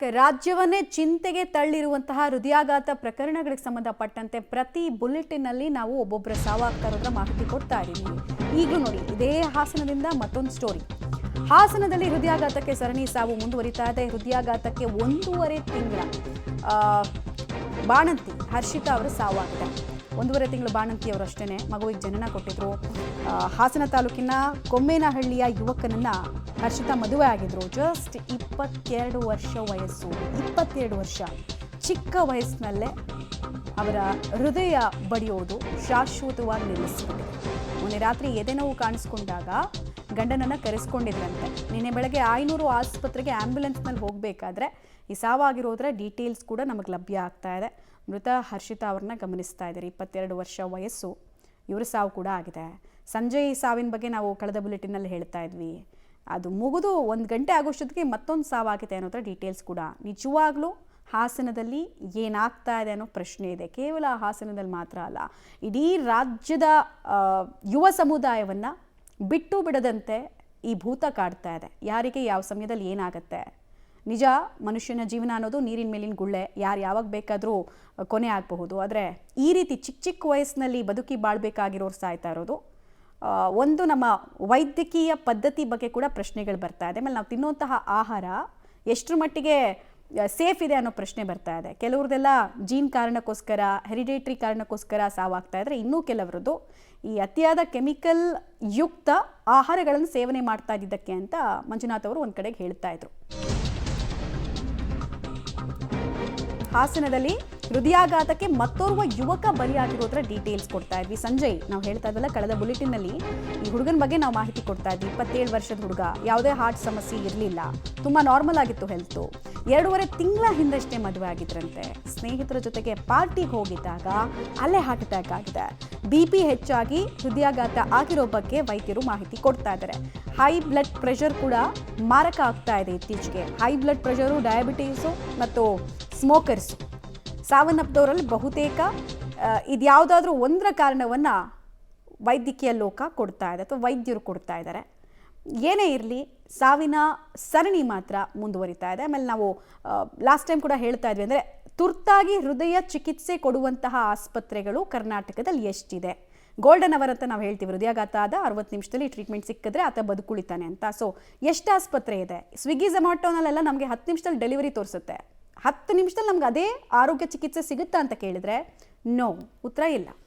ರಾಜ್ಯವನ್ನೇ ಚಿಂತೆಗೆ ತಳ್ಳಿರುವಂತಹ ಹೃದಯಾಘಾತ ಪ್ರಕರಣಗಳಿಗೆ ಸಂಬಂಧಪಟ್ಟಂತೆ ಪ್ರತಿ ಬುಲೆಟಿನ್ನಲ್ಲಿ ನಾವು ಒಬ್ಬೊಬ್ಬರ ಸಾವಾಗ್ತಾ ಇರೋದ್ರ ಮಾಹಿತಿ ಕೊಡ್ತಾ ಇದ್ದೀವಿ. ಈಗಲೂ ನೋಡಿ, ಇದೇ ಹಾಸನದಿಂದ ಮತ್ತೊಂದು ಸ್ಟೋರಿ. ಹಾಸನದಲ್ಲಿ ಹೃದಯಾಘಾತಕ್ಕೆ ಸರಣಿ ಸಾವು ಮುಂದುವರಿತಾ ಇದೆ. ಹೃದಯಾಘಾತಕ್ಕೆ 1.5 ತಿಂಗಳ ಬಾಣಂತಿ ಹರ್ಷಿತಾ ಅವರ ಸಾವಾಗಿದೆ. 1.5 ತಿಂಗಳು ಬಾಣಂತಿ ಅವರು ಅಷ್ಟೇ ಮಗುವಿಗೆ ಜನನ ಕೊಟ್ಟಿದ್ರು. ಹಾಸನ ತಾಲೂಕಿನ ಕೊಮ್ಮೇನಹಳ್ಳಿಯ ಯುವಕನನ್ನ ಹರ್ಷಿತಾ ಮದುವೆ ಆಗಿದ್ರು. ಜಸ್ಟ್ 22 ವರ್ಷ ವಯಸ್ಸು. 22 ವರ್ಷ ಚಿಕ್ಕ ವಯಸ್ಸಿನಲ್ಲೇ ಅವರ ಹೃದಯ ಬಡಿಯೋದು ಶಾಶ್ವತವಾಗಿ ನಿಲ್ಲಿಸಿಬಿಟ್ಟಿದೆ. ಮೊನ್ನೆ ರಾತ್ರಿ ಎದೆ ನೋವು ಕಾಣಿಸ್ಕೊಂಡಾಗ ಗಂಡನನ್ನು ಕರೆಸ್ಕೊಂಡಿದ್ರಂತೆ. ನಿನ್ನೆ ಬೆಳಗ್ಗೆ ಆಯನೂರು ಆಸ್ಪತ್ರೆಗೆ ಆ್ಯಂಬುಲೆನ್ಸ್ನಲ್ಲಿ ಹೋಗಬೇಕಾದ್ರೆ ಈ ಸಾವಾಗಿರೋದ್ರ ಡೀಟೇಲ್ಸ್ ಕೂಡ ನಮಗೆ ಲಭ್ಯ ಆಗ್ತಾ ಇದೆ. ಮೃತ ಹರ್ಷಿತಾ ಅವ್ರನ್ನ ಗಮನಿಸ್ತಾ ಇದ್ದಾರೆ. 22 ವರ್ಷ ವಯಸ್ಸು. ಇವ್ರ ಸಾವು ಕೂಡ ಆಗಿದೆ. ಸಂಜಯ್ ಸಾವಿನ ಬಗ್ಗೆ ನಾವು ಕಳೆದ ಬುಲೆಟಿನಲ್ಲಿ ಹೇಳ್ತಾ ಇದ್ವಿ. ಅದು ಮುಗಿದು 1 ಗಂಟೆ ಆಗೋಷ್ಟೊತ್ತಿಗೆ ಮತ್ತೊಂದು ಸಾವಾಗಿದೆ ಅನ್ನೋದ್ರ ಡೀಟೇಲ್ಸ್ ಕೂಡ. ನಿಜವಾಗ್ಲೂ ಹಾಸನದಲ್ಲಿ ಏನಾಗ್ತಾ ಇದೆ ಅನ್ನೋ ಪ್ರಶ್ನೆ ಇದೆ. ಕೇವಲ ಹಾಸನದಲ್ಲಿ ಮಾತ್ರ ಅಲ್ಲ, ಇಡೀ ರಾಜ್ಯದ ಯುವ ಸಮುದಾಯವನ್ನು ಬಿಟ್ಟು ಬಿಡದಂತೆ ಈ ಭೂತ ಕಾಡ್ತಾ ಇದೆ. ಯಾರಿಗೆ ಯಾವ ಸಮಯದಲ್ಲಿ ಏನಾಗುತ್ತೆ? ನಿಜ, ಮನುಷ್ಯನ ಜೀವನ ಅನ್ನೋದು ನೀರಿನ ಮೇಲಿನ ಗುಳ್ಳೆ. ಯಾರು ಯಾವಾಗ ಬೇಕಾದರೂ ಕೊನೆ ಆಗಬಹುದು. ಆದರೆ ಈ ರೀತಿ ಚಿಕ್ಕ ಚಿಕ್ಕ ವಯಸ್ಸಿನಲ್ಲಿ ಬದುಕಿ ಬಾಳ್ಬೇಕಾಗಿರೋರು ಸಾಯ್ತಾ ಇರೋದು. ಒಂದು ನಮ್ಮ ವೈದ್ಯಕೀಯ ಪದ್ಧತಿ ಬಗ್ಗೆ ಕೂಡ ಪ್ರಶ್ನೆಗಳು ಬರ್ತಾ ಇದೆ. ಆಮೇಲೆ ನಾವು ತಿನ್ನುವಂತಹ ಆಹಾರ ಎಷ್ಟರ ಮಟ್ಟಿಗೆ ಸೇಫ್ ಇದೆ ಅನ್ನೋ ಪ್ರಶ್ನೆ ಬರ್ತಾ ಇದೆ. ಕೆಲವ್ರದ್ದೆಲ್ಲ ಜೀನ್ ಕಾರಣಕ್ಕೋಸ್ಕರ, ಹೆರಿಡೇಟ್ರಿ ಕಾರಣಕ್ಕೋಸ್ಕರ ಸಾವಾಗ್ತಾ ಇದ್ರೆ, ಇನ್ನೂ ಕೆಲವರದ್ದು ಈ ಅತಿಯಾದ ಕೆಮಿಕಲ್ ಯುಕ್ತ ಆಹಾರಗಳನ್ನು ಸೇವನೆ ಮಾಡ್ತಾ ಇದ್ದಕ್ಕೆ ಅಂತ ಮಂಜುನಾಥ್ ಅವರು ಒಂದು ಕಡೆಗೆ ಹೇಳ್ತಾ ಇದ್ರು. ಹಾಸನದಲ್ಲಿ ಹೃದಯಾಘಾತಕ್ಕೆ ಮತ್ತೋರ್ವ ಯುವಕ ಬಲಿಯಾಗಿರೋದ್ರ ಡೀಟೇಲ್ಸ್ ಕೊಡ್ತಾ ಇದ್ವಿ. ಸಂಜಯ್, ನಾವು ಹೇಳ್ತಾ ಇದ್ವಲ್ಲ ಕಳೆದ ಬುಲೆಟಿನ್ನಲ್ಲಿ, ಈ ಹುಡುಗನ ಬಗ್ಗೆ ನಾವು ಮಾಹಿತಿ ಕೊಡ್ತಾ ಇದ್ವಿ. 27 ವರ್ಷದ ಹುಡುಗ, ಯಾವುದೇ ಹಾರ್ಟ್ ಸಮಸ್ಯೆ ಇರಲಿಲ್ಲ, ತುಂಬ ನಾರ್ಮಲ್ ಆಗಿತ್ತು ಹೆಲ್ತು. 2.5 ತಿಂಗಳ ಹಿಂದಷ್ಟೇ ಮದುವೆ ಆಗಿದ್ರಂತೆ. ಸ್ನೇಹಿತರ ಜೊತೆಗೆ ಪಾರ್ಟಿಗೆ ಹೋಗಿದ್ದಾಗ ಅಲ್ಲೇ ಹಾರ್ಟ್ ಅಟ್ಯಾಕ್ ಆಗಿದೆ. BP ಹೆಚ್ಚಾಗಿ ಹೃದಯಾಘಾತ ಆಗಿರೋ ಬಗ್ಗೆ ವೈದ್ಯರು ಮಾಹಿತಿ ಕೊಡ್ತಾ ಇದ್ದಾರೆ. ಹೈ ಬ್ಲಡ್ ಪ್ರೆಷರ್ ಕೂಡ ಮಾರಕ ಆಗ್ತಾ ಇದೆ ಇತ್ತೀಚೆಗೆ. ಹೈ ಬ್ಲಡ್ ಪ್ರೆಷರು, ಡಯಾಬಿಟೀಸು ಮತ್ತು ಸ್ಮೋಕರ್ಸು ಸಾವನ್ನಪ್ಪದವರಲ್ಲಿ ಬಹುತೇಕ ಇದ್ಯಾವುದಾದ್ರೂ ಒಂದರ ಕಾರಣವನ್ನು ವೈದ್ಯಕೀಯ ಲೋಕ ಕೊಡ್ತಾ ಇದೆ ಅಥವಾ ವೈದ್ಯರು ಕೊಡ್ತಾ ಇದ್ದಾರೆ. ಏನೇ ಇರಲಿ, ಸಾವಿನ ಸರಣಿ ಮಾತ್ರ ಮುಂದುವರಿತಾ ಇದೆ. ಆಮೇಲೆ ನಾವು ಲಾಸ್ಟ್ ಟೈಮ್ ಕೂಡ ಹೇಳ್ತಾ ಇದ್ವಿ, ಅಂದರೆ ತುರ್ತಾಗಿ ಹೃದಯ ಚಿಕಿತ್ಸೆ ಕೊಡುವಂತಹ ಆಸ್ಪತ್ರೆಗಳು ಕರ್ನಾಟಕದಲ್ಲಿ ಎಷ್ಟಿದೆ? ಗೋಲ್ಡನ್ ಅವರ್ ಅಂತ ನಾವು ಹೇಳ್ತೀವಿ. ಹೃದಯಾಘಾತ ಆದ 60 ನಿಮಿಷದಲ್ಲಿ ಟ್ರೀಟ್ಮೆಂಟ್ ಸಿಕ್ಕಿದ್ರೆ ಆತ ಬದುಕುಳಿತಾನೆ ಅಂತ. ಸೊ ಎಷ್ಟು ಆಸ್ಪತ್ರೆ ಇದೆ? ಸ್ವಿಗ್ಗಿ ಝೊಮ್ಯಾಟೋನಲ್ಲೆಲ್ಲ ನಮಗೆ 10 ನಿಮಿಷದಲ್ಲಿ ಡೆಲಿವರಿ ತೋರಿಸುತ್ತೆ. 10 ನಿಮಿಷದಲ್ಲಿ ನಮ್ಗೆ ಅದೇ ಆರೋಗ್ಯ ಚಿಕಿತ್ಸೆ ಸಿಗುತ್ತಾ ಅಂತ ಕೇಳಿದ್ರೆ ನೋ, ಉತ್ತರ ಇಲ್ಲ.